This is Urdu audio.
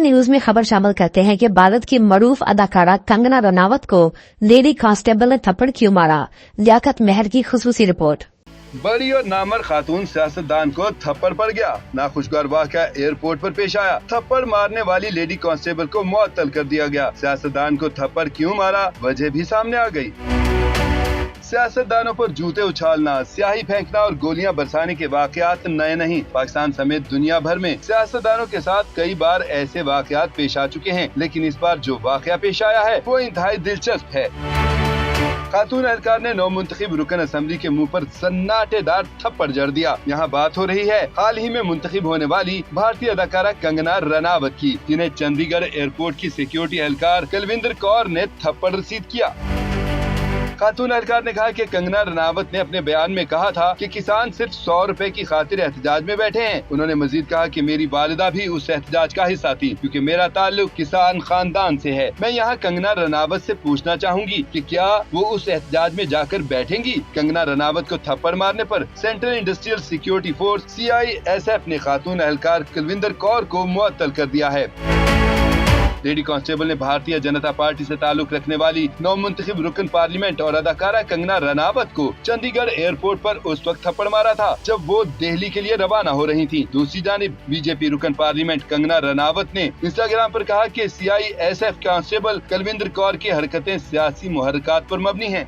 نیوز میں خبر شامل کرتے ہیں کہ بھارت کی معروف اداکارہ کنگنا رناوت کو لیڈی کانسٹیبل نے تھپڑ کیوں مارا؟ لیاقت مہر کی خصوصی رپورٹ۔ بڑی اور نامور خاتون سیاستدان کو تھپڑ پڑ گیا۔ ناخوشگوار واقعہ ایئرپورٹ پر پیش آیا۔ تھپڑ مارنے والی لیڈی کانسٹیبل کو معطل کر دیا گیا۔ سیاستدان کو تھپڑ کیوں مارا، وجہ بھی سامنے آ گئی۔ سیاستدانوں پر جوتے اچھالنا، سیاہی پھینکنا اور گولیاں برسانے کے واقعات نئے نہیں۔ پاکستان سمیت دنیا بھر میں سیاستدانوں کے ساتھ کئی بار ایسے واقعات پیش آ چکے ہیں، لیکن اس بار جو واقعہ پیش آیا ہے وہ انتہائی دلچسپ ہے۔ خاتون اہلکار نے نو منتخب رکن اسمبلی کے منہ پر سناٹے دار تھپڑ جڑ دیا۔ یہاں بات ہو رہی ہے حال ہی میں منتخب ہونے والی بھارتی اداکارہ کنگنا رناوت کی، جنہیں چندی گڑھ ایئرپورٹ کی سیکیورٹی اہلکار کلوندر کور نے تھپڑ رسید کیا۔ خاتون اہلکار نے کہا کہ کنگنا رناوت نے اپنے بیان میں کہا تھا کہ کسان صرف 100 روپے کی خاطر احتجاج میں بیٹھے ہیں۔ انہوں نے مزید کہا کہ میری والدہ بھی اس احتجاج کا حصہ تھی، کیونکہ میرا تعلق کسان خاندان سے ہے۔ میں یہاں کنگنا رناوت سے پوچھنا چاہوں گی کہ کیا وہ اس احتجاج میں جا کر بیٹھیں گی؟ کنگنا رناوت کو تھپڑ مارنے پر central industrial security force CISF نے خاتون اہلکار کلوندر کور کو معطل کر دیا ہے۔ لیڈی کانسٹیبل نے بھارتیہ جنتا پارٹی سے تعلق رکھنے والی نو منتخب رکن پارلیمنٹ اور اداکارہ کنگنا رناوت کو چندی گڑھ ایئرپورٹ پر اس وقت تھپڑ مارا تھا جب وہ دہلی کے لیے روانہ ہو رہی تھی۔ دوسری جانب BJP رکن پارلیمنٹ کنگنا رناوت نے انسٹاگرام پر کہا کہ CISF کانسٹیبل کلوندر کور کی حرکتیں سیاسی محرکات پر مبنی ہیں۔